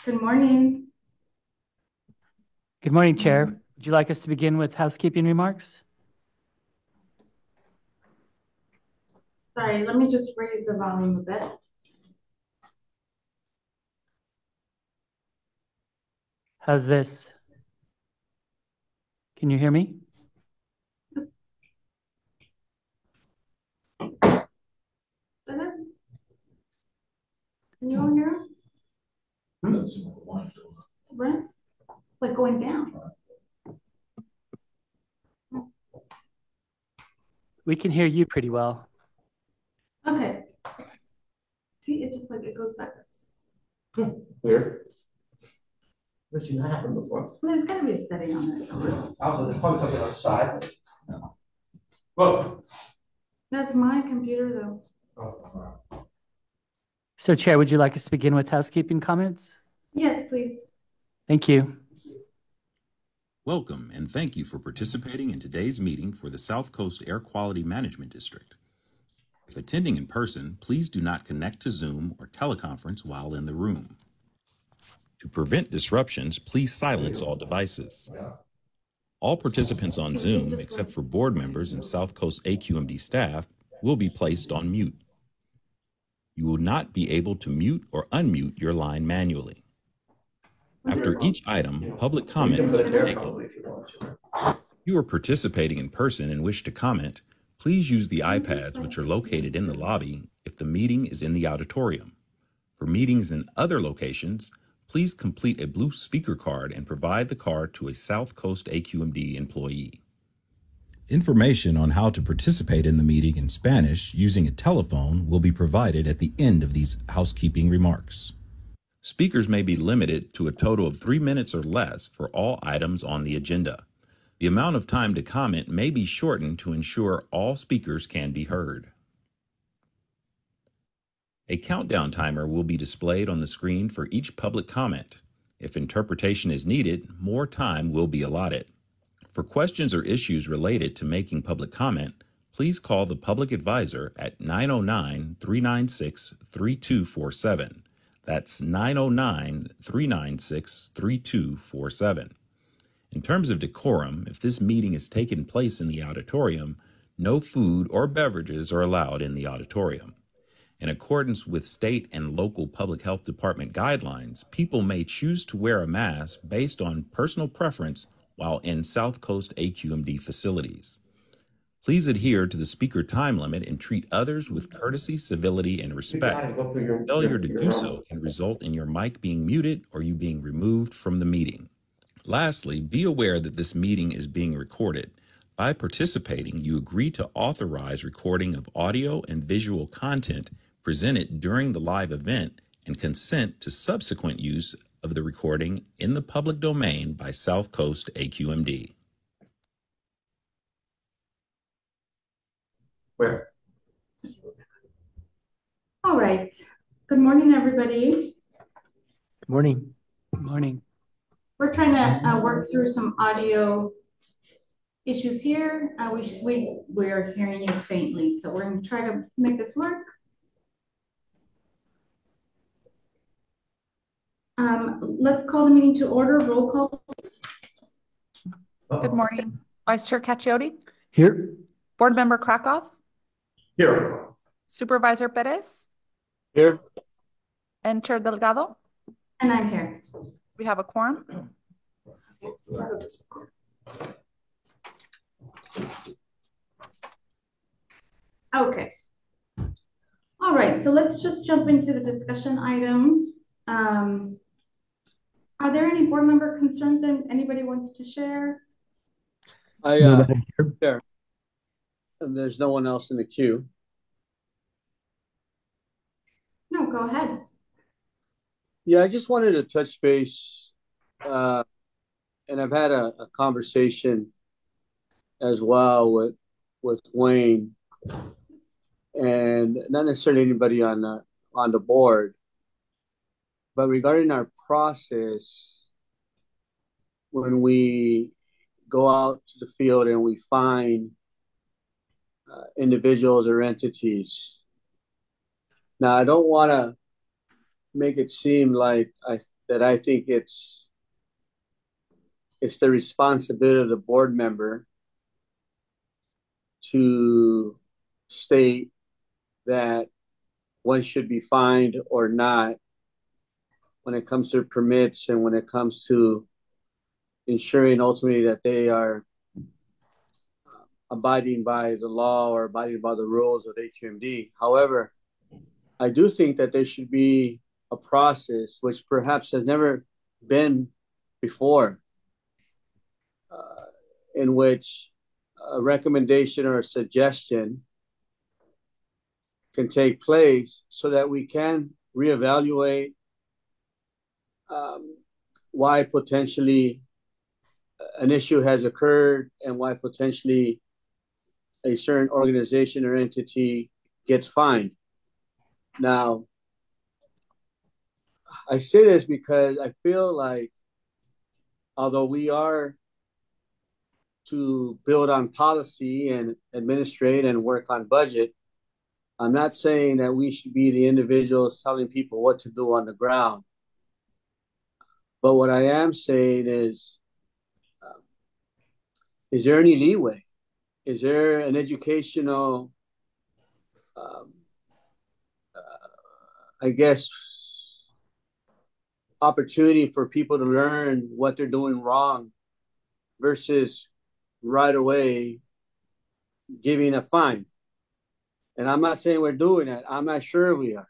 Good morning. Good morning, Chair. Would you like us to begin with housekeeping remarks? Sorry, let me just raise the volume a bit. How's this? Can you hear me? Is that it? Can you all hear? Right? Like going down. We can hear you pretty well. Okay. See, it just like it goes backwards. Weird. Which didn't happen before. There's got to be a setting on there somewhere. Also, there's probably something on the side. Whoa. That's my computer though. Oh, So, Chair, would you like us to begin with housekeeping comments? Yes, please. Thank you. Welcome and thank you for participating in today's meeting for the South Coast Air Quality Management District. If attending in person, please do not connect to Zoom or teleconference while in the room. To prevent disruptions, please silence all devices. All participants on Zoom, except for board members and South Coast AQMD staff, will be placed on mute. You will not be able to mute or unmute your line manually. After each item, public comment will be taken. If you are participating in person and wish to comment, please use the iPads which are located in the lobby if the meeting is in the auditorium. For meetings in other locations, please complete a blue speaker card and provide the card to a South Coast AQMD employee. Information on how to participate in the meeting in Spanish using a telephone will be provided at the end of these housekeeping remarks. Speakers may be limited to a total of 3 minutes or less for all items on the agenda. The amount of time to comment may be shortened to ensure all speakers can be heard. A countdown timer will be displayed on the screen for each public comment. If interpretation is needed, more time will be allotted. For questions or issues related to making public comment, please call the public advisor at 909-396-3247. That's 909-396-3247. In terms of decorum, if this meeting is taking place in the auditorium, no food or beverages are allowed in the auditorium. In accordance with state and local public health department guidelines, people may choose to wear a mask based on personal preference while in South Coast AQMD facilities. Please adhere to the speaker time limit and treat others with courtesy, civility, and respect. Failure to do so can result in your mic being muted or you being removed from the meeting. Lastly, be aware that this meeting is being recorded. By participating, you agree to authorize recording of audio and visual content presented during the live event and consent to subsequent use of the recording in the public domain by South Coast AQMD. Where? All right. Good morning, everybody. Good morning. Good morning. We're trying to work through some audio issues here. We're hearing you faintly, so we're going to try to make this work. Let's call the meeting to order. Roll call. Good morning. Vice Chair Cacchiotti? Here. Board Member Krakoff? Here. Supervisor Perez? Here. And Chair Delgado? And I'm here. We have a quorum. Okay. All right, so let's just jump into the discussion items. Are there any board member concerns that anybody wants to share? Sure. And there's no one else in the queue. No, go ahead. Yeah, I just wanted to touch base, and I've had a conversation as well with Wayne, and not necessarily anybody on the board, but regarding our process when we go out to the field and we find individuals or entities. Now, I don't want to make it seem like that I think it's the responsibility of the board member to state that one should be fined or not when it comes to permits and when it comes to ensuring ultimately that they are abiding by the law or abiding by the rules of AQMD. However, I do think that there should be a process which perhaps has never been before, in which a recommendation or a suggestion can take place so that we can reevaluate why potentially an issue has occurred and why potentially a certain organization or entity gets fined. Now, I say this because I feel like although we are to build on policy and administrate and work on budget, I'm not saying that we should be the individuals telling people what to do on the ground. But what I am saying is there any leeway? Is there an educational, I guess, opportunity for people to learn what they're doing wrong versus right away giving a fine? And I'm not saying we're doing that. I'm not sure we are.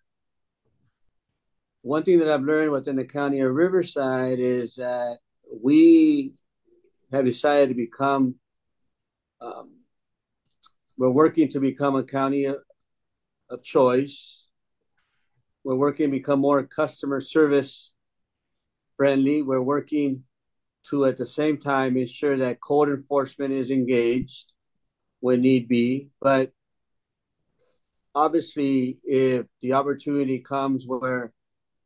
One thing that I've learned within the county of Riverside is that we have decided to become, we're working to become a county of choice. We're working to become more customer service friendly. We're working to, at the same time, ensure that code enforcement is engaged when need be. But obviously, if the opportunity comes where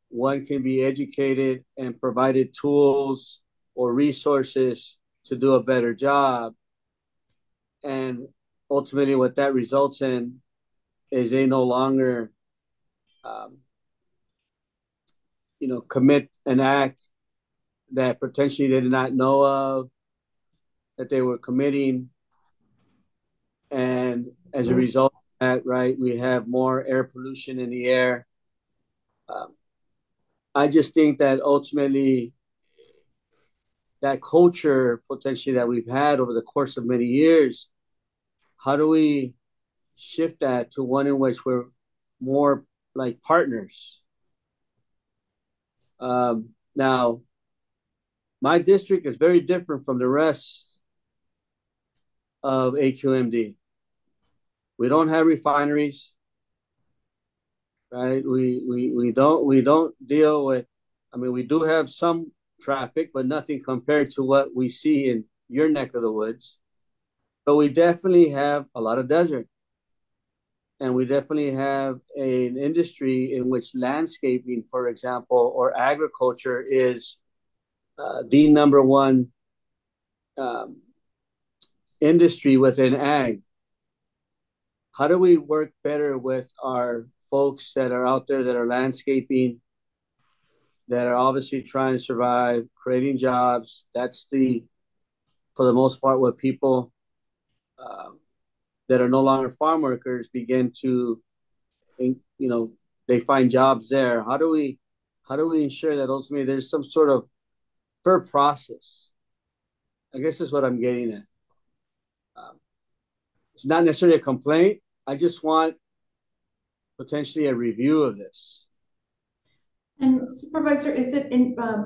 one can be educated and provided tools or resources to do a better job, and ultimately what that results in is they no longer commit an act that potentially they did not know of that they were committing, and as a result of that, right, we have more air pollution in the air. I just think that ultimately that culture potentially that we've had over the course of many years, how do we shift that to one in which we're more like partners? Now, my district is very different from the rest of AQMD. We don't have refineries, right? We don't deal with. I mean, we do have some traffic, but nothing compared to what we see in your neck of the woods. But we definitely have a lot of desert, and we definitely have an industry in which landscaping, for example, or agriculture is the number one industry within ag. How do we work better with our folks that are out there that are landscaping, that are obviously trying to survive, creating jobs? That's for the most part, what people that are no longer farm workers begin to, they find jobs there. How do we ensure that ultimately there's some sort of fair process? I guess that's what I'm getting at. It's not necessarily a complaint. I just want potentially a review of this. And Supervisor, is it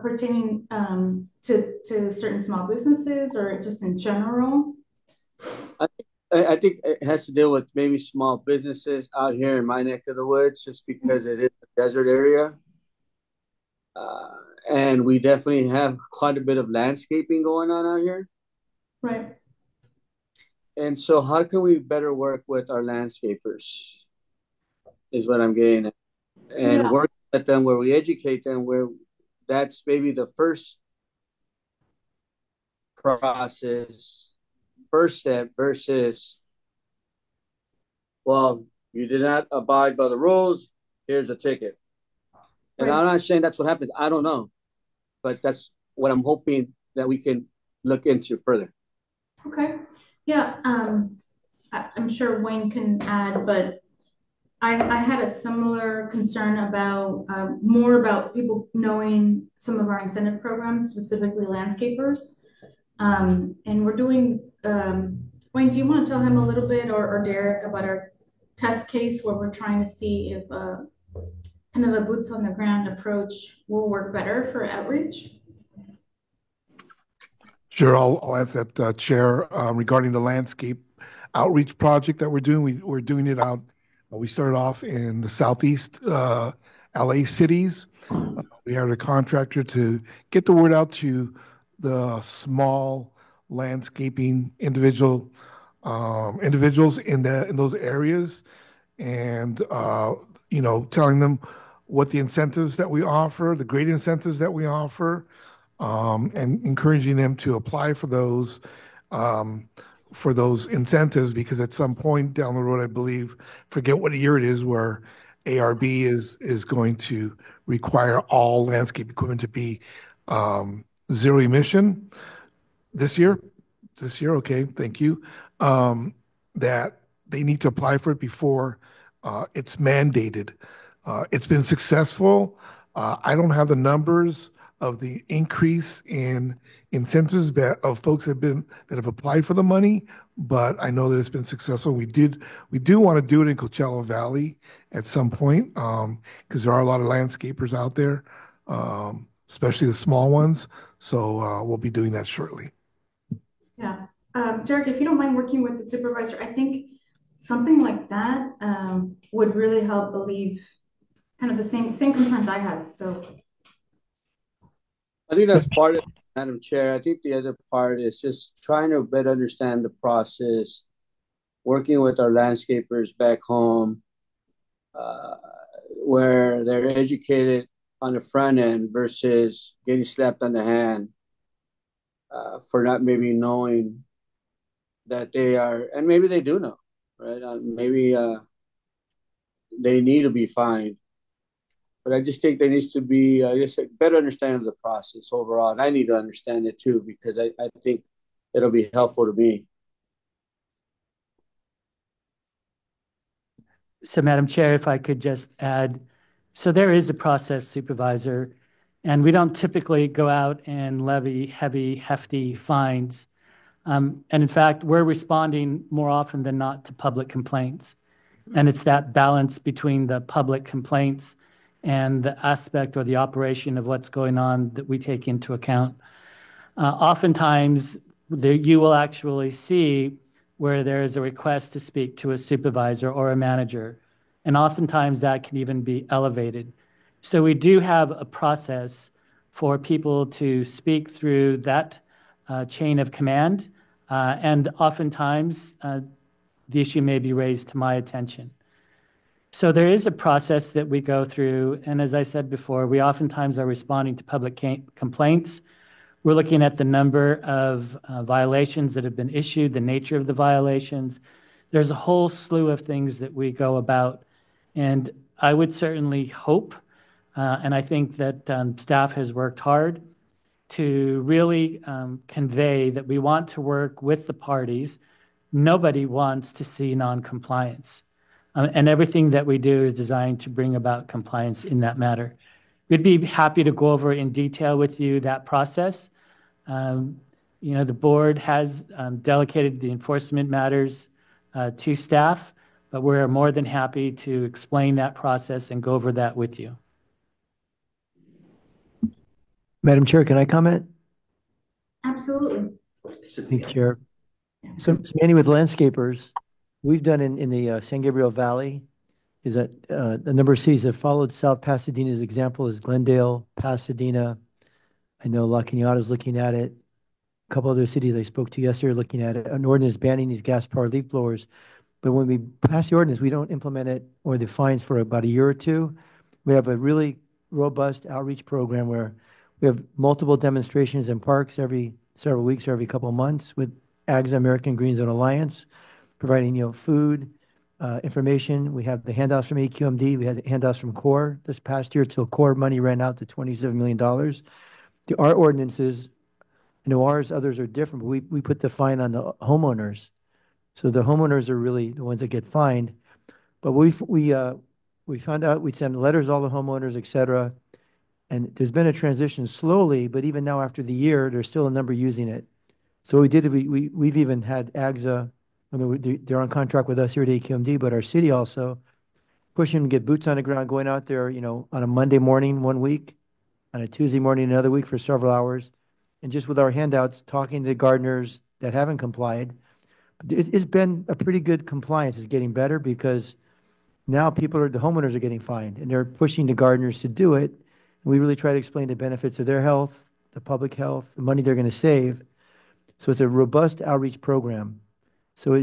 pertaining to certain small businesses or just in general? I think it has to deal with maybe small businesses out here in my neck of the woods, just because it is a desert area. And we definitely have quite a bit of landscaping going on out here. Right. And so how can we better work with our landscapers is what I'm getting at. And work with them where we educate them, where that's maybe the first step versus, well, you did not abide by the rules, here's a ticket. And I'm not saying that's what happens. I don't know. but that's what I'm hoping that we can look into further. Okay. Yeah. I'm sure Wayne can add, but I had a similar concern about more about people knowing some of our incentive programs, specifically landscapers. And we're doing, Wayne, do you want to tell him a little bit, or Derek, about our test case where we're trying to see if kind of a boots on the ground approach will work better for outreach? Sure, I'll answer that, Chair. Regarding the landscape outreach project that we're doing, we're doing it out. We started off in the southeast LA cities. We hired a contractor to get the word out to the small landscaping individuals in those areas, and telling them what the incentives that we offer, the great incentives that we offer, and encouraging them to apply for those incentives, because at some point down the road, I believe, forget what year it is, where ARB is going to require all landscape equipment to be zero emission this year. Okay, thank you. That they need to apply for it before it's mandated. It's been successful. I don't have the numbers of the increase in incentives of folks that have applied for the money, but I know that it's been successful. We do want to do it in Coachella Valley at some point, because there are a lot of landscapers out there, especially the small ones. So we'll be doing that shortly. Yeah. Derek, if you don't mind working with the supervisor, I think something like that would really help alleviate kind of the same concerns I had. So I think that's part of it, Madam Chair. I think the other part is just trying to better understand the process, working with our landscapers back home, where they're educated on the front end versus getting slapped on the hand for not maybe knowing that they are, and maybe they do know, right? Maybe they need to be fined. But I just think there needs to be just a better understanding of the process overall. And I need to understand it too, because I think it'll be helpful to me. So, Madam Chair, if I could just add, so there is a process, Supervisor, and we don't typically go out and levy hefty fines. And in fact, we're responding more often than not to public complaints. And it's that balance between the public complaints and the aspect or the operation of what's going on that we take into account. Oftentimes, you will actually see where there is a request to speak to a supervisor or a manager, and oftentimes that can even be elevated. So we do have a process for people to speak through that chain of command, and oftentimes the issue may be raised to my attention. So there is a process that we go through, and as I said before, we oftentimes are responding to public complaints. We're looking at the number of violations that have been issued, the nature of the violations. There's a whole slew of things that we go about, and I would certainly hope, and I think that staff has worked hard to really convey that we want to work with the parties. Nobody wants to see non-compliance. And everything that we do is designed to bring about compliance in that matter. We'd be happy to go over in detail with you that process. The board has delegated the enforcement matters to staff, but we're more than happy to explain that process and go over that with you. Madam Chair, can I comment? absolutely. Thank you, Chair. So many with landscapers, we've done in the San Gabriel Valley is that a number of cities have followed South Pasadena's example is Glendale, Pasadena. I know La Cañada is looking at it. A couple other cities I spoke to yesterday are looking at it. An ordinance banning these gas-powered leaf blowers. But when we pass the ordinance, we don't implement it or the fines for about a year or two. We have a really robust outreach program where we have multiple demonstrations in parks every several weeks or every couple of months with AGSA, American Green Zone Alliance, providing food, information. We have the handouts from AQMD. We had the handouts from CORE this past year till CORE money ran out to $27 million. our ordinances, ours, others are different, but we put the fine on the homeowners. So the homeowners are really the ones that get fined. But we found out we'd send letters to all the homeowners, et cetera. And there's been a transition slowly, but even now after the year, there's still a number using it. So what we did, we've even had AGSA, they're on contract with us here at AQMD, but our city also pushing to get boots on the ground, going out there, on a Monday morning one week, on a Tuesday morning another week for several hours, and just with our handouts, talking to gardeners that haven't complied. It's been a pretty good compliance. It's getting better because now the homeowners are getting fined, and they're pushing the gardeners to do it. We really try to explain the benefits of their health, the public health, the money they're going to save. So it's a robust outreach program. So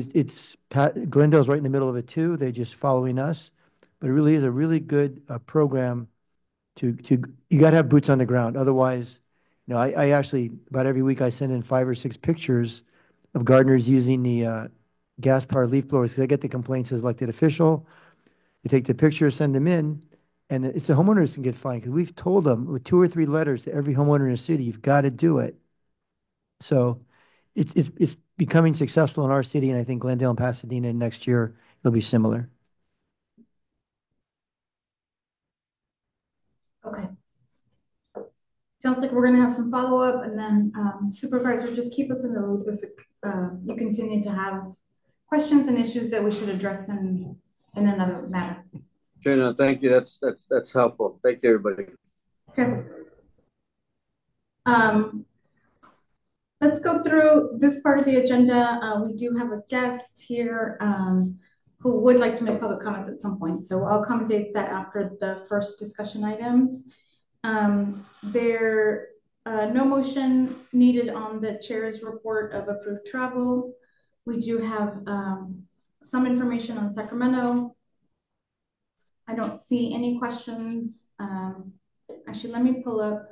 Glendale's right in the middle of it too. They're just following us, but it really is a really good program. You got to have boots on the ground. Otherwise, I actually about every week I send in 5 or 6 pictures of gardeners using the gas-powered leaf blowers because I get the complaints as elected official. You take the pictures, send them in, and it's the homeowners can get fined because we've told them with 2 or 3 letters to every homeowner in the city, you've got to do it. So it's becoming successful in our city, and I think Glendale and Pasadena, and next year it'll be similar. Okay. Sounds like we're going to have some follow-up, and then Supervisor, just keep us in the loop if you continue to have questions and issues that we should address in another matter. Sure, no, thank you. That's helpful. Thank you, everybody. Okay. Let's go through this part of the agenda. We do have a guest here who would like to make public comments at some point, so I'll accommodate that after the first discussion items. No motion needed on the chair's report of approved travel. We do have some information on Sacramento. I don't see any questions. Actually, let me pull up.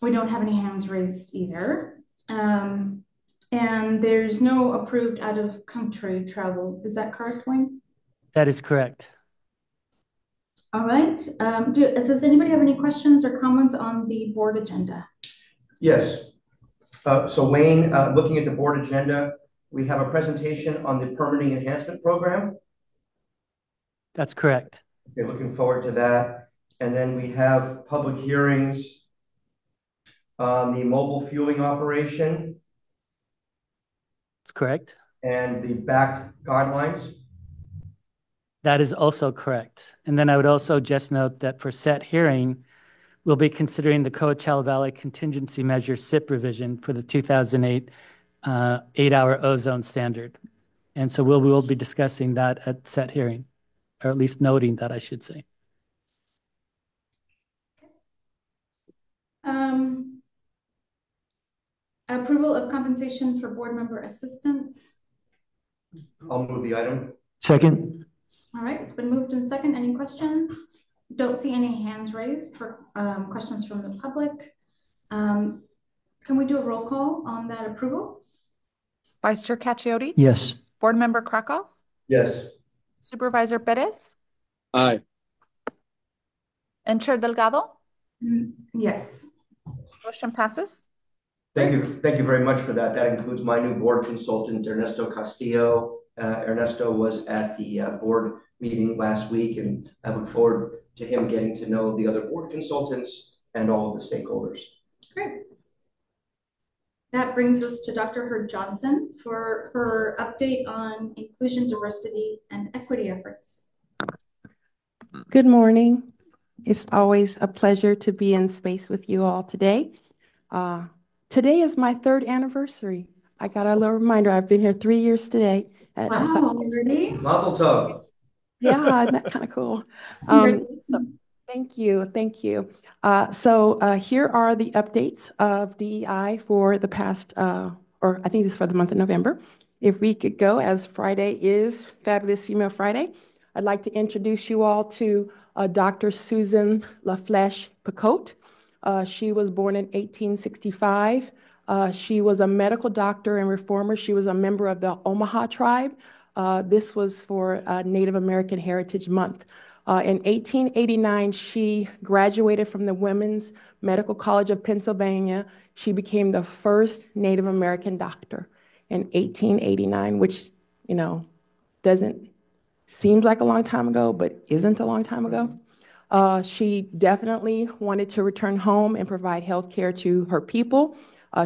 We don't have any hands raised either. And there's no approved out-of-country travel. Is that correct, Wayne? That is correct. All right. Does anybody have any questions or comments on the board agenda? Yes. So Wayne, looking at the board agenda, we have a presentation on the permitting enhancement program. That's correct. Okay, looking forward to that. And then we have public hearings on the mobile fueling operation. That's correct. And the backed guidelines. That is also correct. And then I would also just note that for set hearing, we'll be considering the Coachella Valley Contingency Measure SIP revision for the 2008 8-hour ozone standard. And so we will be discussing that at set hearing, or at least noting that, I should say. Approval of compensation for board member assistants. I'll move the item. Second. All right, it's been moved in second. Any questions? Don't see any hands raised for questions from the public. Can we do a roll call on that approval? Vice Chair Cacchiotti? Yes. Board Member Krakow? Yes. Supervisor Perez? Aye. And Chair Delgado? Yes. Motion passes. Thank you. Thank you very much for that. That includes my new board consultant, Ernesto Castillo. Ernesto was at the board meeting last week, and I look forward to him getting to know the other board consultants and all of the stakeholders. Great. That brings us to Dr. Heard Johnson for her update on inclusion, diversity, and equity efforts. Good morning. It's always a pleasure to be in space with you all today. Today is my 3rd anniversary. I got a little reminder. I've been here 3 years today. Wow, really? Mazel tov. Yeah, isn't that kind of cool? So, thank you. Thank you. Here are the updates of DEI for the past, or I think this is for the month of November. If we could go, as Friday is Fabulous Female Friday, I'd like to introduce you all to Dr. Susan LaFlèche Picotte. She was born in 1865. She was a medical doctor and reformer. She was a member of the Omaha tribe. This was for Native American Heritage Month. In 1889, she graduated from the Women's Medical College of Pennsylvania. She became the first Native American doctor in 1889, which, you know, doesn't seems like a long time ago, but isn't a long time ago. She definitely wanted to return home and provide health care to her people.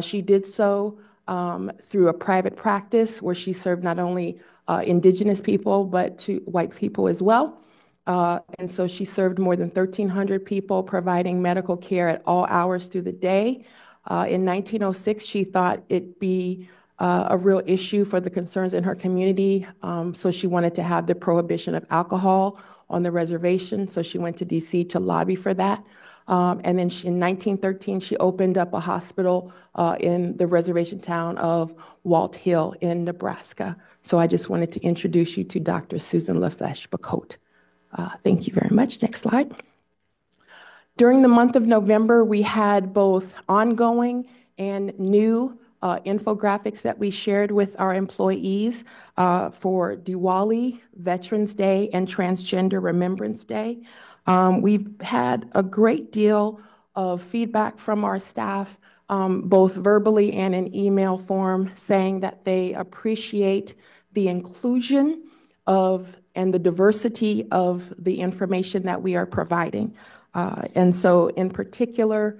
She did so through a private practice where she served not only indigenous people, but to white people as well. And so she served more than 1,300 people, providing medical care at all hours through the day. In 1906, she thought it'd be a real issue for the concerns in her community. So she wanted to have the prohibition of alcohol on the reservation. So she went to DC to lobby for that. And then in 1913, she opened up a hospital in the reservation town of Walt Hill in Nebraska. So I just wanted to introduce you to Dr. Susan LaFlèche-Bacote. Thank you very much. Next slide. During the month of November, we had both ongoing and new infographics that we shared with our employees for Diwali, Veterans Day, and Transgender Remembrance Day. We've had a great deal of feedback from our staff, both verbally and in email form, saying that they appreciate the inclusion of and the diversity of the information that we are providing. And so in particular,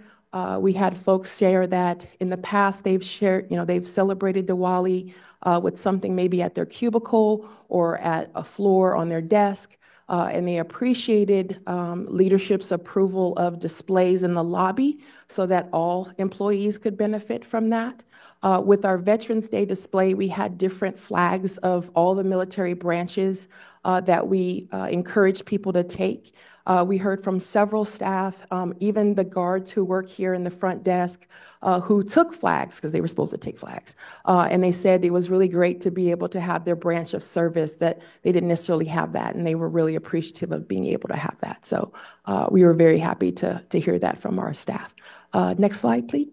we had folks share that in the past they've shared, they've celebrated Diwali with something maybe at their cubicle or at a floor on their desk, and they appreciated leadership's approval of displays in the lobby so that all employees could benefit from that. With our Veterans Day display, we had different flags of all the military branches that we encourage people to take. We heard from several staff, even the guards who work here in the front desk, who took flags because they were supposed to take flags. And they said it was really great to be able to have their branch of service, that they didn't necessarily have that, and they were really appreciative of being able to have that. So we were very happy to hear that from our staff. Next slide, please.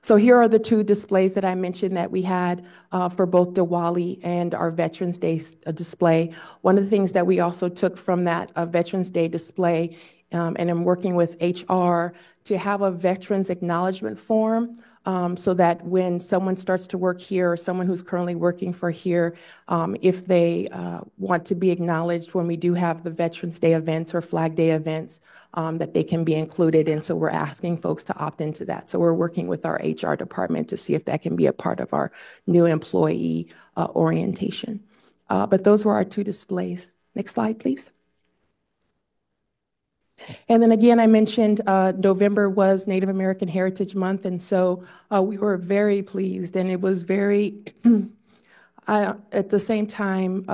So here are the two displays that I mentioned that we had for both Diwali and our Veterans Day display. One of the things that we also took from that Veterans Day display, and I'm working with HR to have a veterans acknowledgement form, so that when someone starts to work here or someone who's currently working for here, if they want to be acknowledged when we do have the Veterans Day events or Flag Day events, that they can be included. And so we're asking folks to opt into that. So we're working with our HR department to see if that can be a part of our new employee orientation. But those were our two displays. Next slide, please. And then again, I mentioned November was Native American Heritage Month, and so we were very pleased, and it was very, at the same time,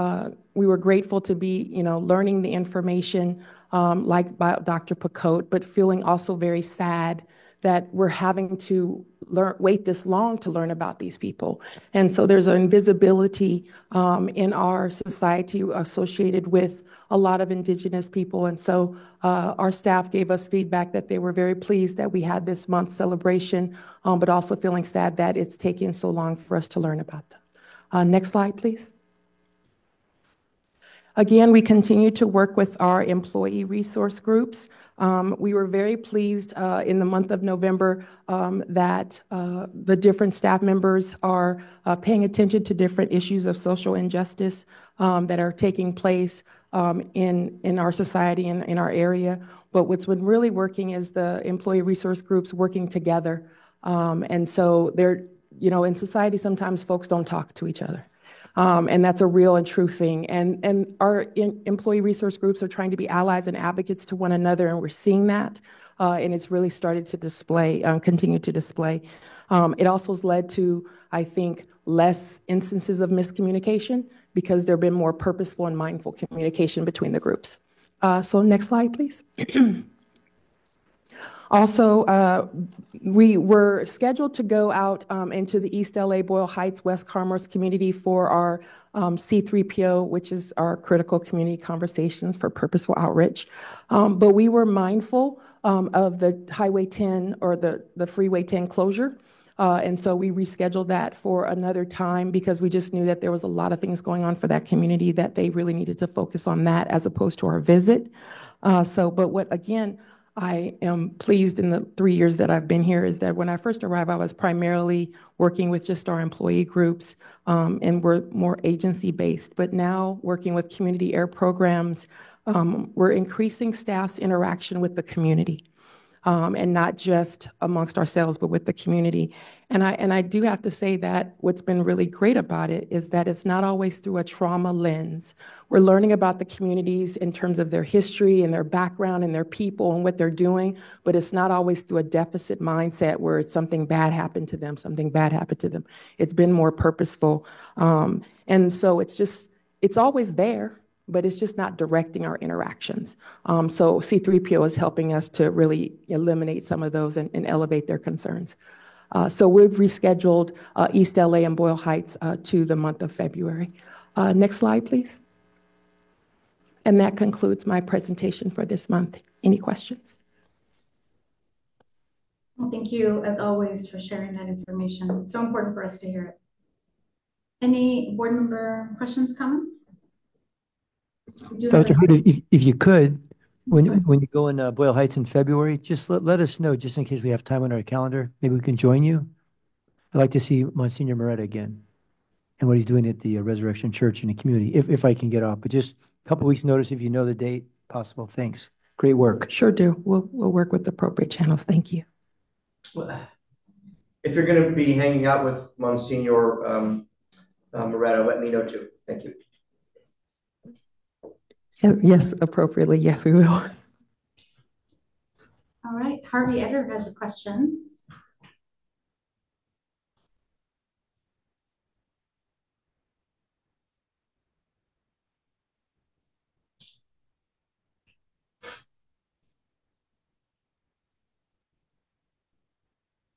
we were grateful to be, learning the information like by Dr. Bacote, but feeling also very sad that we're having to wait this long to learn about these people. And so there's an invisibility in our society associated with a lot of Indigenous people. And so our staff gave us feedback that they were very pleased that we had this month's celebration, but also feeling sad that it's taking so long for us to learn about them. Next slide, please. Again, we continue to work with our employee resource groups. We were very pleased in the month of November that the different staff members are paying attention to different issues of social injustice that are taking place in our society and in our area. But what's been really working is the employee resource groups working together. And so they're, in society, sometimes folks don't talk to each other. And that's a real and true thing. And our employee resource groups are trying to be allies and advocates to one another, and we're seeing that. And it's really started to display, continue to display. It also has led to, I think, less instances of miscommunication because there have been more purposeful and mindful communication between the groups. So next slide, please. Also, we were scheduled to go out into the East LA, Boyle Heights, West Commerce community for our C3PO, which is our critical community conversations for purposeful outreach. But we were mindful of the Highway 10 or the Freeway 10 closure. And so we rescheduled that for another time because we just knew that there was a lot of things going on for that community that they really needed to focus on that as opposed to our visit. But what, again, I am pleased in the 3 years that I've been here is that when I first arrived, I was primarily working with just our employee groups, and we're more agency-based. But now working with community air programs, we're increasing staff's interaction with the community. And not just amongst ourselves, but with the community. And I do have to say that what's been really great about it is that it's not always through a trauma lens. We're learning about the communities in terms of their history and their background and their people and what they're doing, but it's not always through a deficit mindset where it's something bad happened to them, something bad happened to them. It's been more purposeful. And so it's always there, but it's just not directing our interactions. So C3PO is helping us to really eliminate some of those and elevate their concerns. So we've rescheduled East LA and Boyle Heights to the month of February. Next slide, please. And that concludes my presentation for this month. Any questions? Well, thank you, as always, for sharing that information. It's so important for us to hear it. Any board member questions, comments? Dr. Huda, if you could, when you go in Boyle Heights in February, just let us know, just in case we have time on our calendar. Maybe we can join you. I'd like to see Monsignor Moretta again and what he's doing at the Resurrection Church in the community, if I can get off. But just a couple weeks' notice if you know the date possible. Thanks. Great work. Sure do. We'll work with the appropriate channels. Thank you. Well, if you're going to be hanging out with Monsignor Moretta, let me know too. Thank you. Yes, appropriately. Yes, we will. All right. Harvey Eder has a question.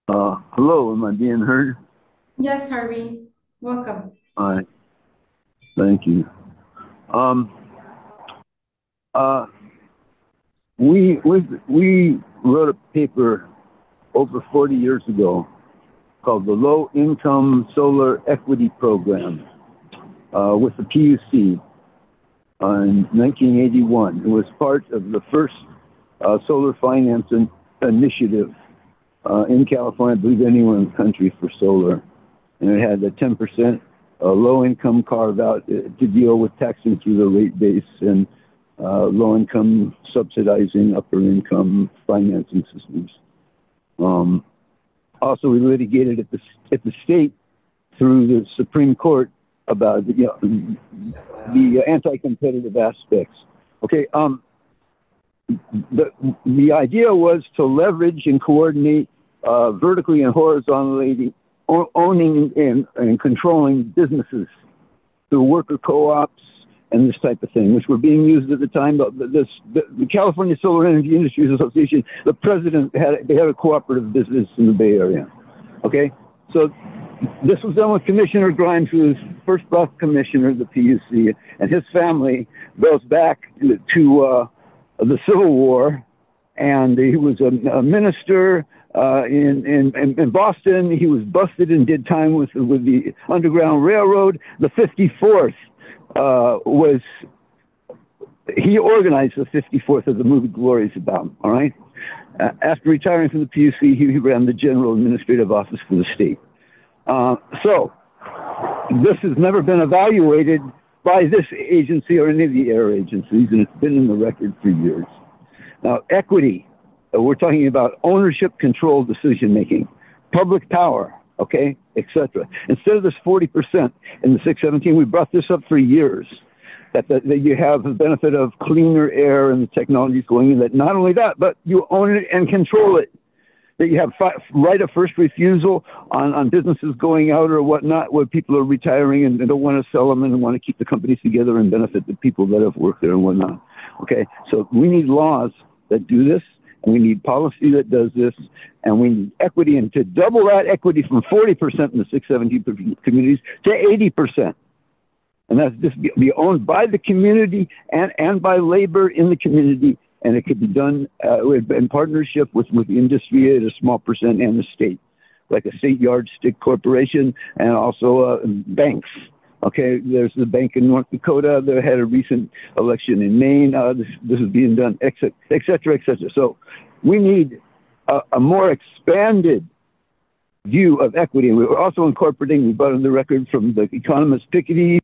Hello, am I being heard? Yes, Harvey. Welcome. Hi. Thank you. We wrote a paper over 40 years ago called the Low Income Solar Equity Program with the PUC in 1981. It was part of the first solar finance initiative in California, I believe anywhere in the country, for solar. And it had a 10% low income carve out to deal with taxing through the rate base and low income subsidizing upper income financing systems. Also, we litigated at the state through the Supreme Court about the anti-competitive aspects. Okay, the idea was to leverage and coordinate vertically and horizontally owning and controlling businesses through worker co-ops and this type of thing, which were being used at the time. The California Solar Energy Industries Association, the president they had a cooperative business in the Bay Area. Okay, so this was done with Commissioner Grimes, who was first black commissioner of the PUC, and his family goes back to the Civil War, and he was a minister in Boston. He was busted and did time with the Underground Railroad. The 54th he organized the 54th of the movie Glory is about, all right? After retiring from the PUC, he ran the General Administrative Office for the state. So this has never been evaluated by this agency or any of the air agencies, and it's been in the record for years. Now, equity, we're talking about ownership, control, decision-making, public power, okay, etc. Instead of this 40% in the 617, we brought this up for years, that you have the benefit of cleaner air and the technologies going in that. Not only that, but you own it and control it. That you have right of first refusal on businesses going out or whatnot, where people are retiring and they don't want to sell them and want to keep the companies together and benefit the people that have worked there and whatnot. Okay, so we need laws that do this, and we need policy that does this, and we need equity, and to double that equity from 40% in the 617 communities to 80%. And that's just be owned by the community and by labor in the community. And it could be done in partnership with the industry at a small percent and the state. like a state yardstick corporation, and also banks. Okay, there's the bank in North Dakota that had a recent election in Maine. This is being done, et cetera, et cetera. So we need a more expanded view of equity. And we're also incorporating, we brought on the record from the economist Piketty.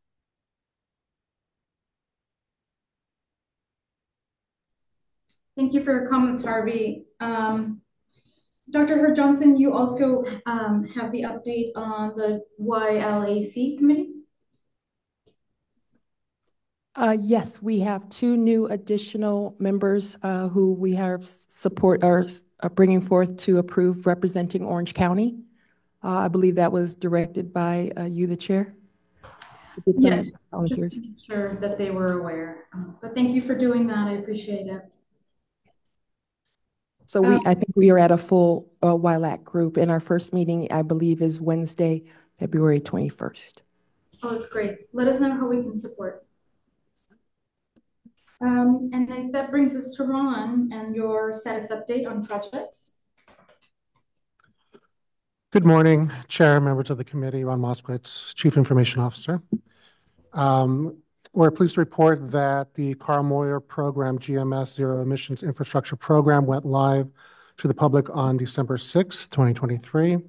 Thank you for your comments, Harvey. Dr. Herb Johnson, you also have the update on the YLAC committee? Yes, we have 2 new additional members who we have support are bringing forth to approve representing Orange County. I believe that was directed by you, the chair. Yes, just to make sure that they were aware. But thank you for doing that. I appreciate it. So I think we are at a full YLAC group, and our first meeting, I believe, is Wednesday, February 21st. Oh, that's great. Let us know how we can support. And that brings us to Ron and your status update on projects. Good morning, Chair, members of the committee, Ron Moskowitz, Chief Information Officer. We're pleased to report that the Carl Moyer Program GMS Zero Emissions Infrastructure Program went live to the public on December 6, 2023.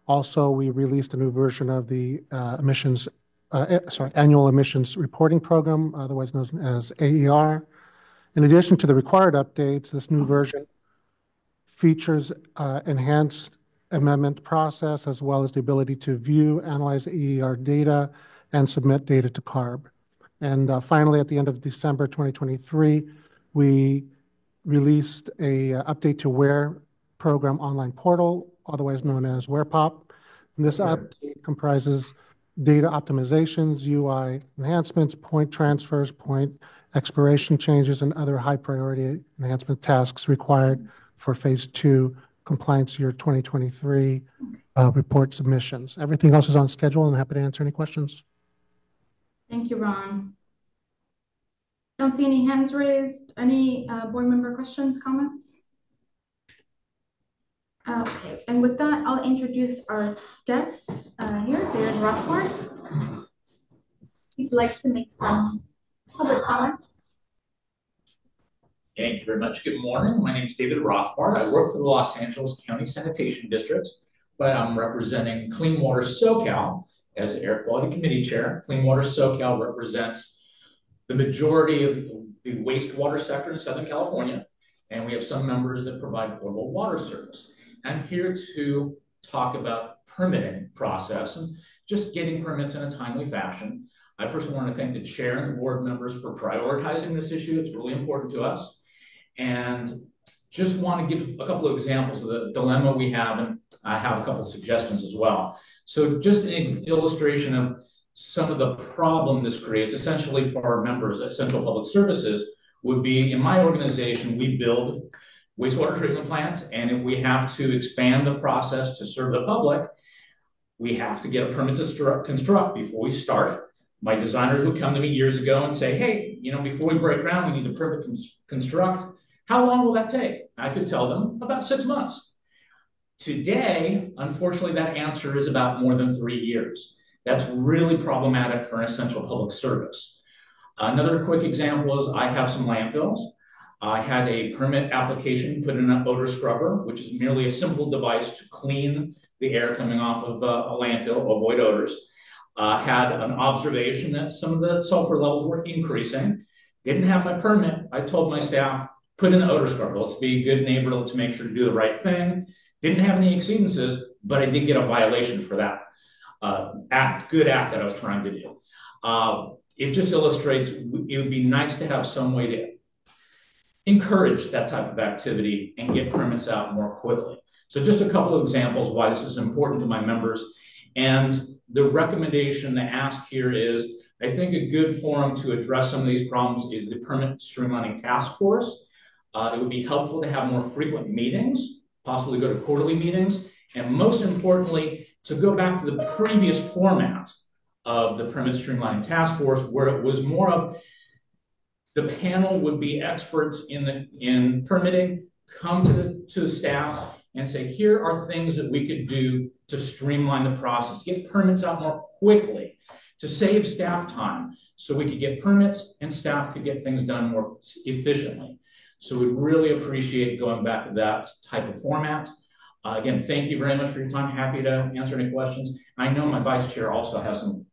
Also, we released a new version of the Annual Emissions Reporting Program, otherwise known as AER. In addition to the required updates, this new version features enhanced amendment process, as well as the ability to view, analyze AER data, and submit data to CARB. And finally, at the end of December 2023, we released a update to WARE Program Online Portal, otherwise known as WarePop. And this update comprises data optimizations, UI enhancements, point transfers, point expiration changes, and other high priority enhancement tasks required for Phase 2 compliance year 2023 report submissions. Everything else is on schedule, and I'm happy to answer any questions. Thank you, Ron. Don't see any hands raised. Any board member questions, comments? Okay, and with that, I'll introduce our guest here, David Rothbard. He'd like to make some public comments. Thank you very much. Good morning. My name is David Rothbard. I work for the Los Angeles County Sanitation District, but I'm representing Clean Water SoCal as the Air Quality Committee Chair. Clean Water SoCal represents the majority of the wastewater sector in Southern California, and we have some members that provide potable water service. I'm here to talk about permitting process and just getting permits in a timely fashion. I first want to thank the chair and the board members for prioritizing this issue. It's really important to us. And just want to give a couple of examples of the dilemma we have, and I have a couple of suggestions as well. So just an illustration of some of the problem this creates, essentially for our members at Central Public Services, would be in my organization, we build wastewater treatment plants, and if we have to expand the process to serve the public, we have to get a permit to construct before we start. My designers would come to me years ago and say, hey, before we break ground, we need a permit to construct. How long will that take? I could tell them about 6 months. Today, unfortunately, that answer is about more than 3 years. That's really problematic for an essential public service. Another quick example is I have some landfills. I had a permit application put in an odor scrubber, which is merely a simple device to clean the air coming off of a landfill, avoid odors. Had an observation that some of the sulfur levels were increasing. Didn't have my permit. I told my staff, put in the odor scrubber. Let's be a good neighbor. Let's make sure to do the right thing. Didn't have any exceedances, but I did get a violation for that good act that I was trying to do. It just illustrates it would be nice to have some way to encourage that type of activity and get permits out more quickly. So just a couple of examples why this is important to my members. And the recommendation, the ask here is, I think a good forum to address some of these problems is the Permit Streamlining Task Force. It would be helpful to have more frequent meetings, possibly go to quarterly meetings, and most importantly, to go back to the previous format of the Permit Streamlining Task Force, where it was more of the panel would be experts in permitting, come to the staff and say, here are things that we could do to streamline the process, get permits out more quickly, to save staff time so we could get permits and staff could get things done more efficiently. So we really appreciate going back to that type of format. Again, thank you very much for your time. Happy to answer any questions. I know my vice chair also has some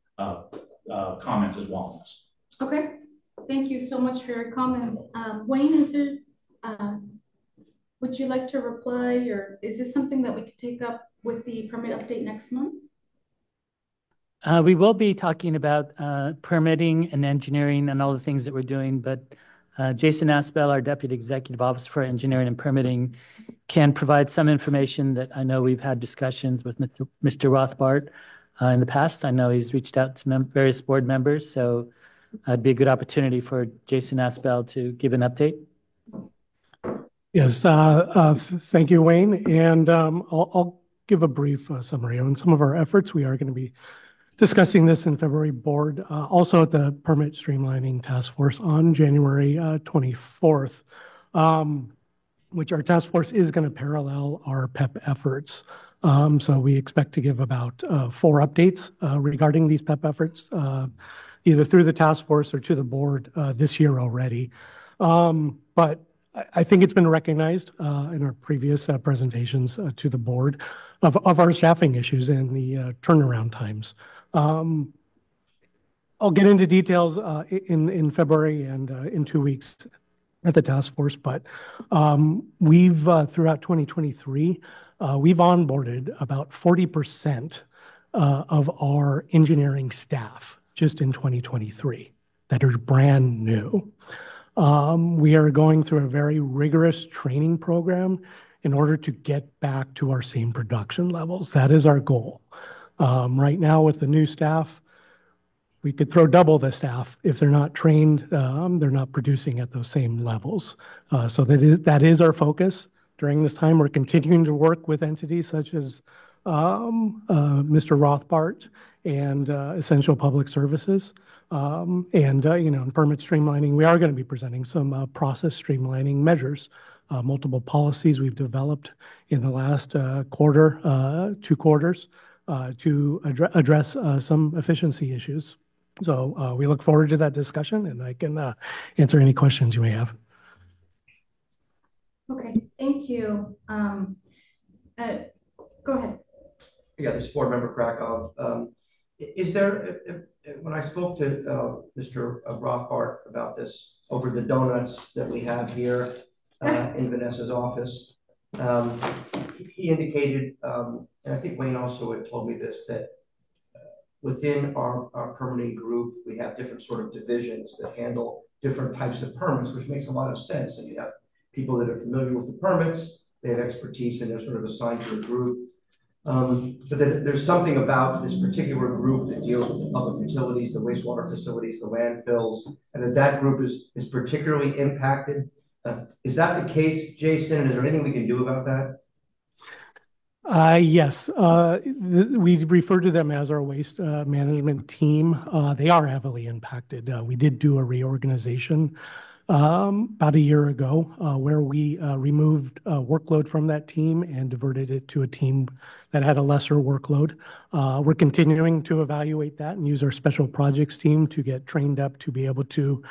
comments as well on this. Okay, thank you so much for your comments. Wayne, is there, would you like to reply, or is this something that we could take up with the permit update next month? We will be talking about permitting and engineering and all the things that we're doing, but Jason Aspel, our Deputy Executive Officer for Engineering and Permitting, can provide some information that I know we've had discussions with Mr. Rothbart in the past. I know he's reached out to various board members, so it'd be a good opportunity for Jason Aspel to give an update. Yes, thank you, Wayne. And I'll give a brief summary on some of our efforts. We are going to be discussing this in February board, also at the Permit Streamlining Task Force on January 24th, which our task force is going to parallel our PEP efforts. So we expect to give about 4 updates regarding these PEP efforts, either through the task force or to the board this year already. But I think it's been recognized in our previous presentations to the board of our staffing issues and the turnaround times. I'll get into details in February and in 2 weeks at the task force, but we've throughout 2023, we've onboarded about 40% of our engineering staff just in 2023 that are brand new. We are going through a very rigorous training program in order to get back to our same production levels. That is our goal. Right now with the new staff, we could throw double the staff. If they're not trained, they're not producing at those same levels. So that is our focus. During this time, we're continuing to work with entities such as Mr. Rothbart and Essential Public Services. And in permit streamlining, we are going to be presenting some process streamlining measures, multiple policies we've developed in the last quarter, 2 quarters, to address some efficiency issues. So we look forward to that discussion, and I can answer any questions you may have. Okay, thank you. Go ahead. Yeah, this is Board Member Krakow. Is there, when I spoke to Mr. Rothbart about this over the donuts that we have here in Vanessa's office, he indicated, and I think Wayne also had told me this, that within our permitting group, we have different sort of divisions that handle different types of permits, which makes a lot of sense. And you have people that are familiar with the permits, they have expertise, and they're sort of assigned to a group. But there's something about this particular group that deals with the public utilities, the wastewater facilities, the landfills, and that group is particularly impacted. Is that the case, Jason? And is there anything we can do about that? Yes. We refer to them as our waste management team. They are heavily impacted. We did do a reorganization about a year ago where we removed workload from that team and diverted it to a team that had a lesser workload. We're continuing to evaluate that and use our special projects team to get trained up to be able to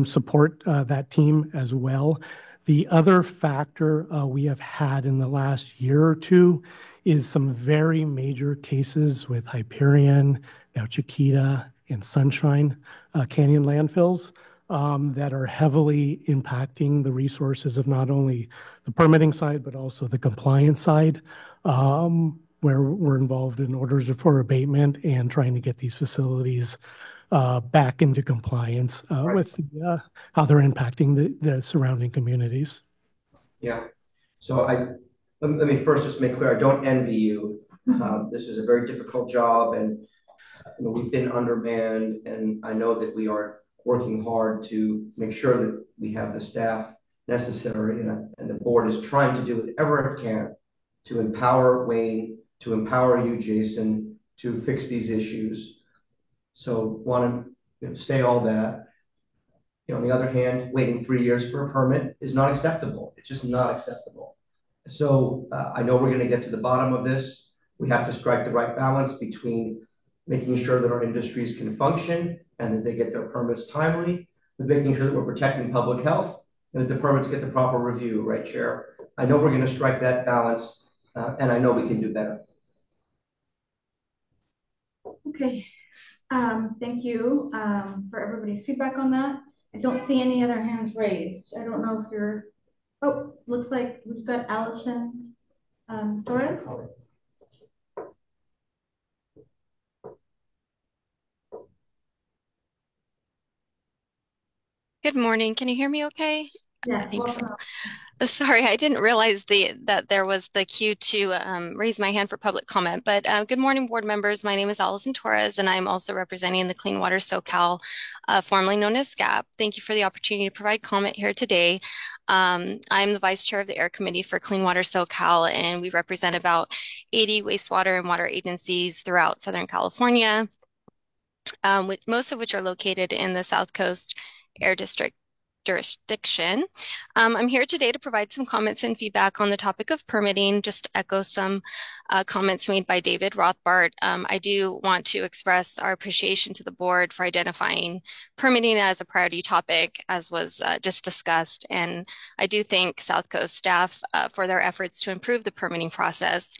support that team as well. The other factor we have had in the last year or 2 is some very major cases with Hyperion, now Chiquita, and Sunshine Canyon landfills that are heavily impacting the resources of not only the permitting side, but also the compliance side, where we're involved in orders for abatement and trying to get these facilities back into compliance with how they're impacting the surrounding communities. Yeah. So let me first just make clear, I don't envy you. This is a very difficult job, and we've been undermanned, and I know that we are working hard to make sure that we have the staff necessary, and the board is trying to do whatever it can to empower Wayne, to empower you, Jason, to fix these issues. So want to say all that. On the other hand, waiting 3 years for a permit is not acceptable. It's just not acceptable. So I know we're going to get to the bottom of this. We have to strike the right balance between making sure that our industries can function and that they get their permits timely, with making sure that we're protecting public health and that the permits get the proper review, right, Chair? I know we're going to strike that balance, and I know we can do better. Okay. Thank you for everybody's feedback on that. I don't see any other hands raised. I don't know if you're, oh, looks like we've got Allison Torres. Good morning. Can you hear me okay? Yes, I think so. welcome. Sorry, I didn't realize that there was the queue to raise my hand for public comment. But good morning, board members. My name is Allison Torres, and I'm also representing the Clean Water SoCal, formerly known as SCAP. Thank you for the opportunity to provide comment here today. I'm the vice chair of the Air Committee for Clean Water SoCal, and we represent about 80 wastewater and water agencies throughout Southern California, most of which are located in the South Coast Air District jurisdiction. I'm here today to provide some comments and feedback on the topic of permitting, just to echo some comments made by David Rothbart. I do want to express our appreciation to the board for identifying permitting as a priority topic, as was just discussed. And I do thank South Coast staff for their efforts to improve the permitting process.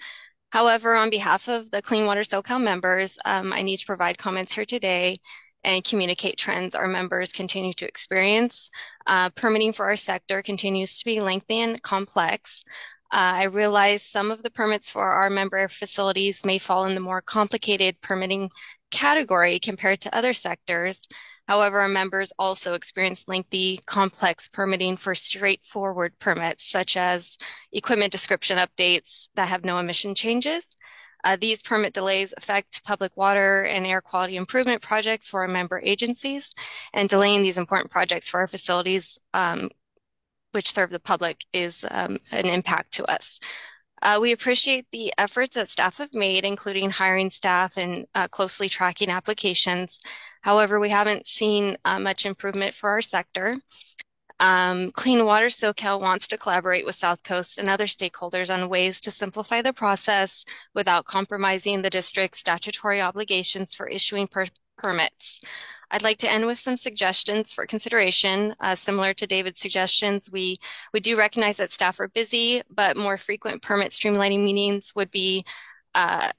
However, on behalf of the Clean Water SoCal members, I need to provide comments here today and communicate trends our members continue to experience. Permitting for our sector continues to be lengthy and complex. I realize some of the permits for our member facilities may fall in the more complicated permitting category compared to other sectors. However, our members also experience lengthy, complex permitting for straightforward permits, such as equipment description updates that have no emission changes. These permit delays affect public water and air quality improvement projects for our member agencies, and delaying these important projects for our facilities, which serve the public, is an impact to us. We appreciate the efforts that staff have made, including hiring staff and closely tracking applications. However, we haven't seen much improvement for our sector. Clean Water SoCal wants to collaborate with South Coast and other stakeholders on ways to simplify the process without compromising the district's statutory obligations for issuing permits. I'd like to end with some suggestions for consideration. Similar to David's suggestions, we do recognize that staff are busy, but more frequent permit streamlining meetings would be a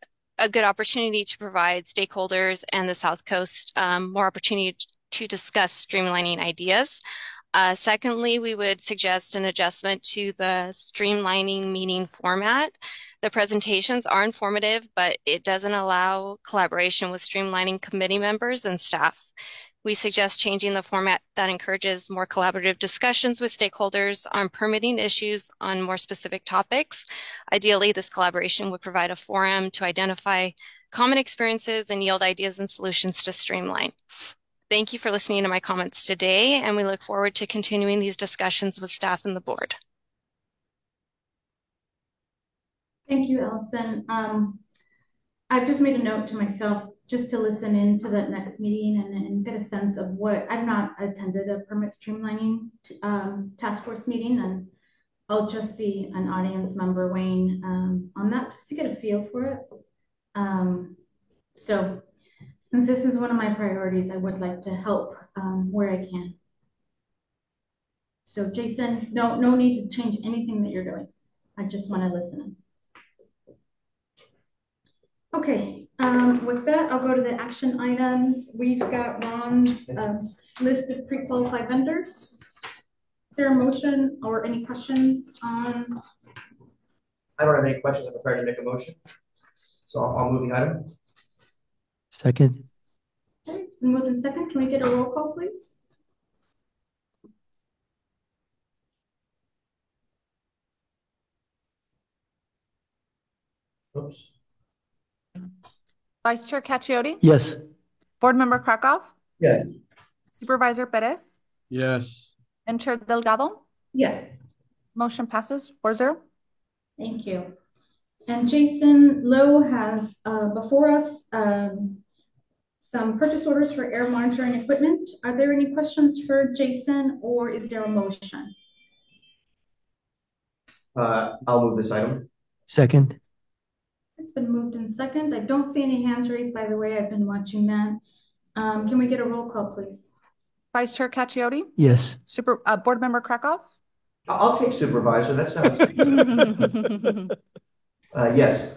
good opportunity to provide stakeholders and the South Coast more opportunity to discuss streamlining ideas. Secondly, we would suggest an adjustment to the streamlining meeting format. The presentations are informative, but it doesn't allow collaboration with streamlining committee members and staff. We suggest changing the format that encourages more collaborative discussions with stakeholders on permitting issues on more specific topics. Ideally, this collaboration would provide a forum to identify common experiences and yield ideas and solutions to streamline. Thank you for listening to my comments today, and we look forward to continuing these discussions with staff and the board. Thank you, Allison. I've just made a note to myself just to listen into the next meeting and get a sense of what, I've not attended a permit streamlining task force meeting, and I'll just be an audience member, Wayne, on that, just to get a feel for it. So since this is one of my priorities, I would like to help where I can. So Jason, no need to change anything that you're doing. I just want to listen. Okay, with that, I'll go to the action items. We've got Ron's list of pre-qualified vendors. Is there a motion or any questions on? I don't have any questions. I'm prepared to make a motion. So I'll move the item. Second. Okay, it's been moved in second. Can we get a roll call, please? Oops. Vice Chair Cacchiotti? Yes. Board Member Krakow? Yes. Supervisor Perez? Yes. And Chair Delgado? Yes. Motion passes 4-0. Thank you. And Jason Lowe has before us some purchase orders for air monitoring equipment. Are there any questions for Jason, or is there a motion? I'll move this item. Second. It's been moved in second. I don't see any hands raised, by the way. I've been watching that. Can we get a roll call, please? Vice Chair Cacchiotti? Yes. Board Member Krakow? I'll take supervisor. That sounds yes.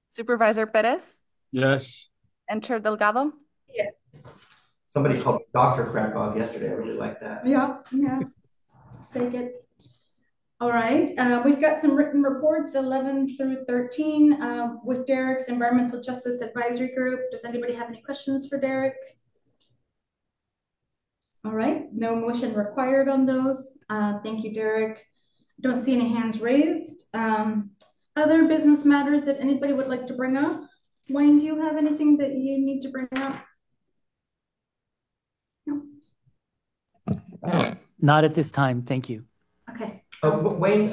Supervisor Perez? Yes. And Chair Delgado? Yes. Somebody called me Dr. Krakow yesterday. I really like that. Yeah. Take it. All right. We've got some written reports, 11 through 13, with Derek's Environmental Justice Advisory Group. Does anybody have any questions for Derek? All right. No motion required on those. Thank you, Derek. Don't see any hands raised. Other business matters that anybody would like to bring up? Wayne, do you have anything that you need to bring up? No. Not at this time. Thank you. Okay. Wayne,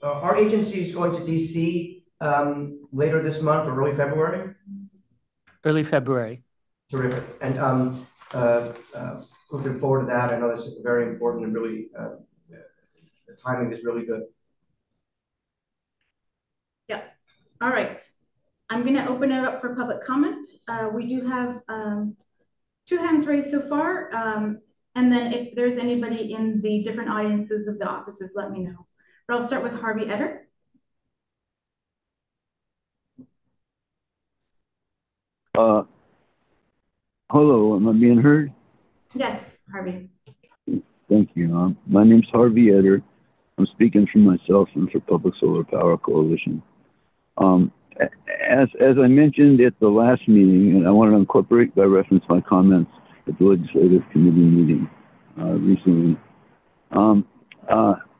our agency is going to DC later this month or early February? Early February. Terrific. And looking forward to that. I know this is very important and really, the timing is really good. Yeah. All right. I'm going to open it up for public comment. We do have 2 hands raised so far. And then if there's anybody in the different audiences of the offices, let me know. But I'll start with Harvey Etter. Hello, am I being heard? Yes, Harvey. Thank you. My name's Harvey Etter. I'm speaking for myself and for Public Solar Power Coalition. As I mentioned at the last meeting, and I want to incorporate by reference my comments at the Legislative Committee meeting recently, I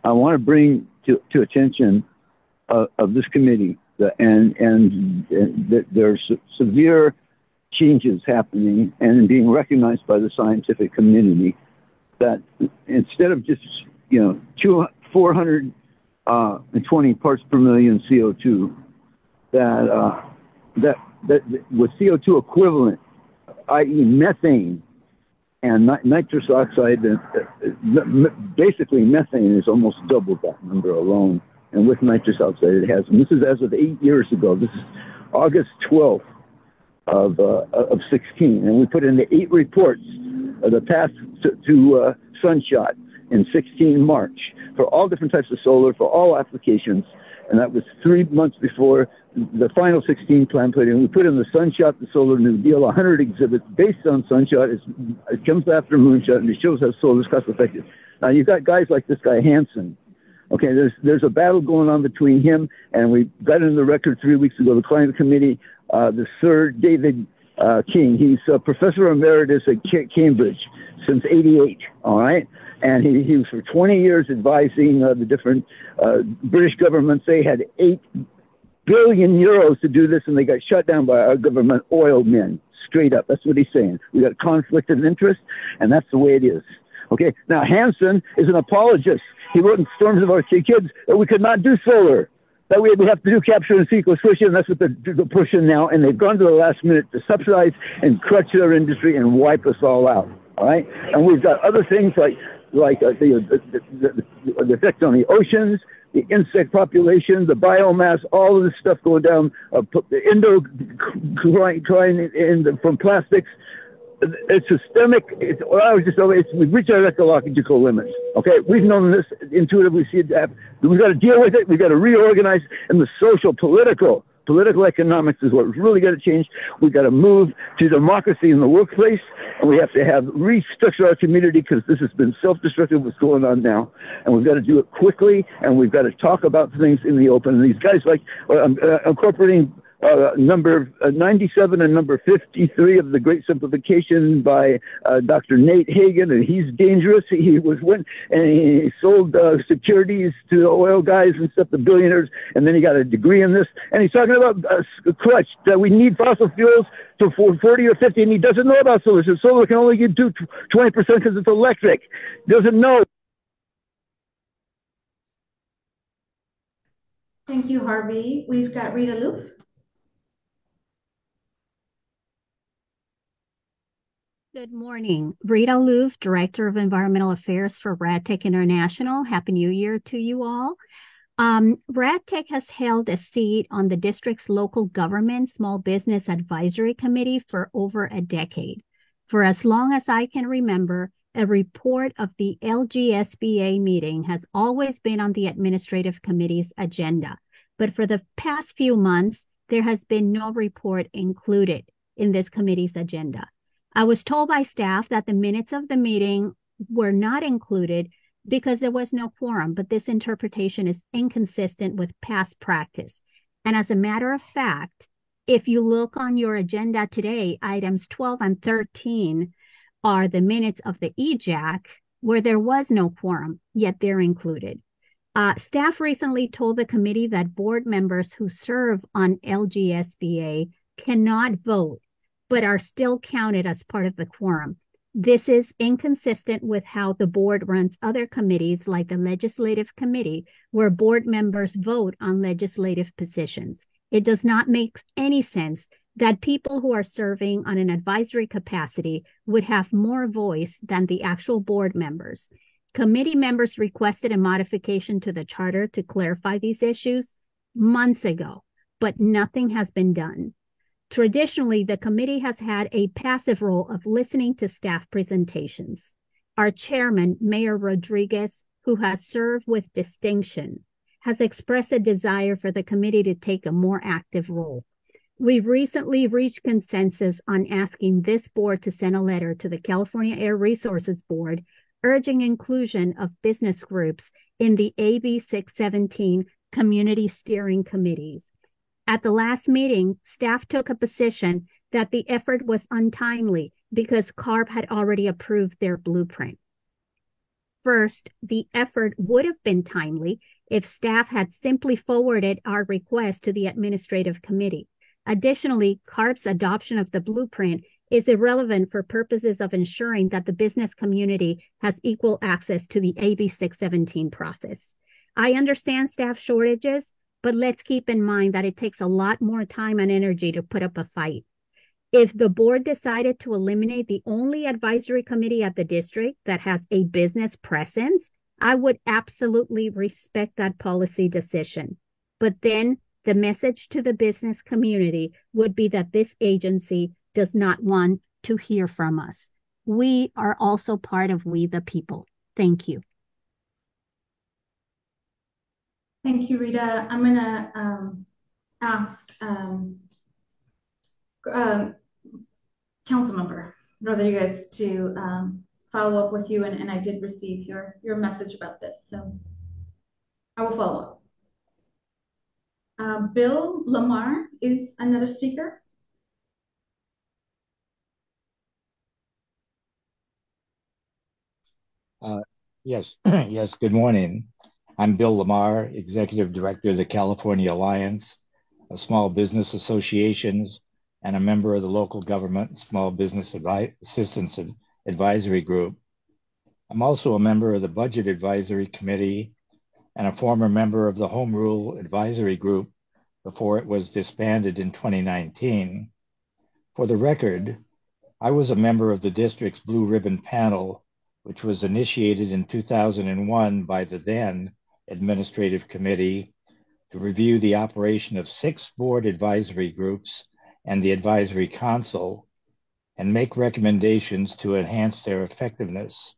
want to bring to attention of this committee that there's severe changes happening and being recognized by the scientific community that instead of just 420 parts per million CO2, that with CO2 equivalent, i.e. methane and nitrous oxide, basically methane is almost double that number alone. And with nitrous oxide it has, and this is as of 8 years ago. This is August 12th of 16. And we put in the 8 reports of the path to Sunshot in 16 March for all different types of solar, for all applications. And that was 3 months before the final 16 plan put in. We put in the Sunshot, the Solar New Deal, 100 exhibits based on Sunshot. It comes after Moonshot, and it shows how solar is cost effective. Now, you've got guys like this guy, Hansen. Okay, there's a battle going on between him, and we got in the record 3 weeks ago, the climate committee, the Sir David King. He's a professor emeritus at Cambridge since '88, all right? And he was for 20 years advising the different British governments. They had 8 billion euros to do this, and they got shut down by our government oil men. Straight up, that's what he's saying. We got conflict of interest, and that's the way it is. Okay, now Hansen is an apologist. He wrote in Storms of Our Kids that we could not do solar. That we have to do capture and sequestration, and that's what they're pushing now. And they've gone to the last minute to subsidize and crutch their industry and wipe us all out. All right, and we've got other things like the effect on the oceans, the insect population, the biomass, all of this stuff going down, the endocrine from plastics. It's systemic. We've reached our ecological limits. Okay, we've known this intuitively. We've got to deal with it. We've got to reorganize, and the social, political economics is what really got to change. We've got to move to democracy in the workplace, and we have to restructure our community because this has been self-destructive. What's going on now, and we've got to do it quickly, and we've got to talk about things in the open. And these guys, like incorporating number 97 and number 53 of the Great Simplification by Dr. Nate Hagen, and he's dangerous. He sold securities to the oil guys and stuff, the billionaires, and then he got a degree in this, and he's talking about clutch, that we need fossil fuels to 40 or 50, and he doesn't know about solar. So solar can only do 20% because it's electric. Doesn't know. Thank you, Harvey. We've got Rita Loof. Good morning. Rita Loof, Director of Environmental Affairs for RADTEC International. Happy New Year to you all. RadTech has held a seat on the district's local government small business advisory committee for over a decade. For as long as I can remember, a report of the LGSBA meeting has always been on the administrative committee's agenda. But for the past few months, there has been no report included in this committee's agenda. I was told by staff that the minutes of the meeting were not included because there was no quorum, but this interpretation is inconsistent with past practice. And as a matter of fact, if you look on your agenda today, items 12 and 13 are the minutes of the EJAC where there was no quorum, yet they're included. Staff recently told the committee that board members who serve on LGSBA cannot vote, but are still counted as part of the quorum. This is inconsistent with how the board runs other committees like the Legislative Committee, where board members vote on legislative positions. It does not make any sense that people who are serving on an advisory capacity would have more voice than the actual board members. Committee members requested a modification to the charter to clarify these issues months ago, but nothing has been done. Traditionally, the committee has had a passive role of listening to staff presentations. Our chairman, Mayor Rodriguez, who has served with distinction, has expressed a desire for the committee to take a more active role. We recently reached consensus on asking this board to send a letter to the California Air Resources Board urging inclusion of business groups in the AB 617 community steering committees. At the last meeting, staff took a position that the effort was untimely because CARB had already approved their blueprint. First, the effort would have been timely if staff had simply forwarded our request to the administrative committee. Additionally, CARB's adoption of the blueprint is irrelevant for purposes of ensuring that the business community has equal access to the AB 617 process. I understand staff shortages, but let's keep in mind that it takes a lot more time and energy to put up a fight. If the board decided to eliminate the only advisory committee at the district that has a business presence, I would absolutely respect that policy decision. But then the message to the business community would be that this agency does not want to hear from us. We are also part of We the People. Thank you. Thank you, Rita. I'm going to ask council member Rodriguez to follow up with you, and I did receive your message about this, so I will follow up. Bill Lamar is another speaker. Yes, yes, good morning. I'm Bill Lamar, Executive Director of the California Alliance of Small Business Associations and a member of the Local Government Small Business Assistance Advisory Group. I'm also a member of the Budget Advisory Committee and a former member of the Home Rule Advisory Group before it was disbanded in 2019. For the record, I was a member of the district's Blue Ribbon Panel, which was initiated in 2001 by the then Administrative Committee to review the operation of 6 board advisory groups and the Advisory Council and make recommendations to enhance their effectiveness.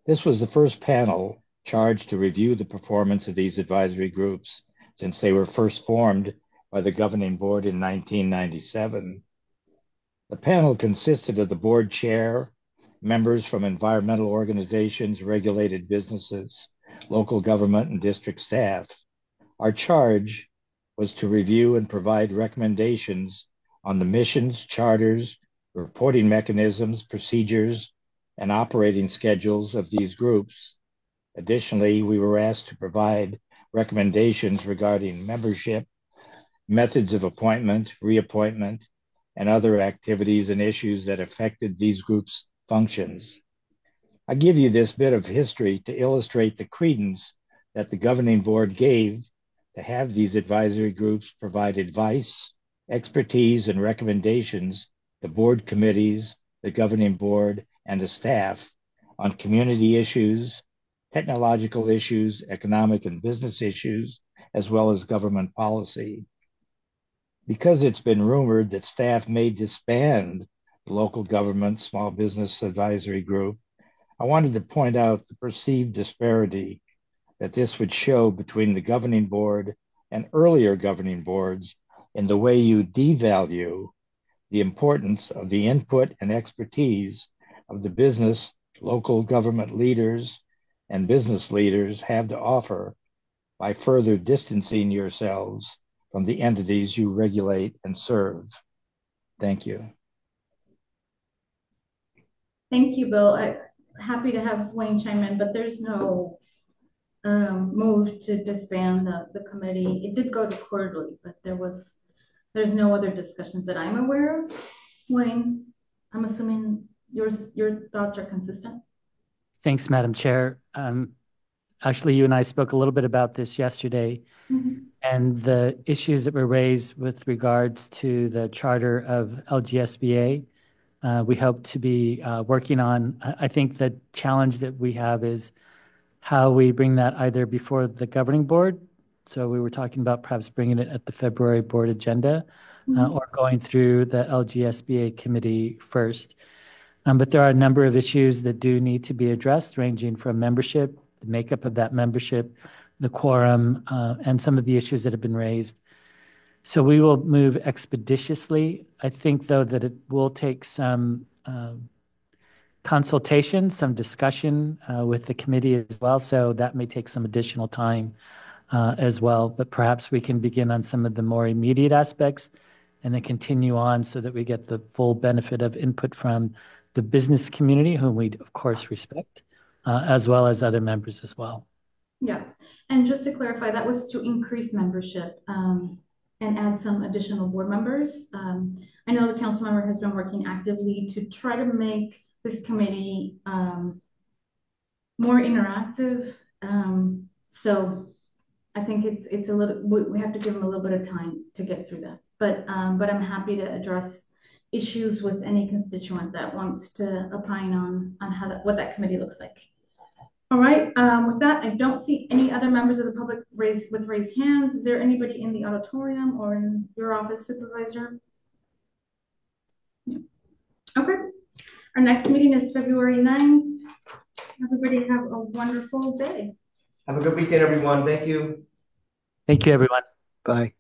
This was the first panel charged to review the performance of these advisory groups since they were first formed by the governing board in 1997. The panel consisted of the board chair, members from environmental organizations, regulated businesses, local government, and district staff. Our charge was to review and provide recommendations on the missions, charters, reporting mechanisms, procedures, and operating schedules of these groups. Additionally, we were asked to provide recommendations regarding membership, methods of appointment, reappointment, and other activities and issues that affected these groups' functions. I give you this bit of history to illustrate the credence that the governing board gave to have these advisory groups provide advice, expertise, and recommendations to board committees, the governing board, and the staff on community issues, technological issues, economic and business issues, as well as government policy. Because it's been rumored that staff may disband the local government small business advisory group, I wanted to point out the perceived disparity that this would show between the governing board and earlier governing boards in the way you devalue the importance of the input and expertise of the business, local government leaders, and business leaders have to offer by further distancing yourselves from the entities you regulate and serve. Thank you. Thank you, Bill. I'm happy to have Wayne chime in, but there's no move to disband the committee. It did go to quarterly, but there's no other discussions that I'm aware of. Wayne, I'm assuming your thoughts are consistent. Thanks, Madam Chair. Actually, you and I spoke a little bit about this yesterday, and the issues that were raised with regards to the charter of LGSBA, we hope to be working on. I think the challenge that we have is how we bring that either before the governing board. So we were talking about perhaps bringing it at the February board agenda or going through the LGSBA committee first. But there are a number of issues that do need to be addressed, ranging from membership, the makeup of that membership, the quorum, and some of the issues that have been raised. So we will move expeditiously. I think, though, that it will take some consultation, some discussion with the committee as well. So that may take some additional time as well. But perhaps we can begin on some of the more immediate aspects and then continue on so that we get the full benefit of input from the business community, whom we, of course, respect, as well as other members as well. Yeah. And just to clarify, that was to increase membership and add some additional board members. I know the council member has been working actively to try to make this committee more interactive. So I think it's a little, we have to give them a little bit of time to get through that. But I'm happy to address issues with any constituent that wants to opine on how what that committee looks like. All right, with that, I don't see any other members of the public with raised hands. Is there anybody in the auditorium or in your office, Supervisor? Okay, our next meeting is February 9th. Everybody have a wonderful day. Have a good weekend, everyone. Thank you. Thank you, everyone. Bye.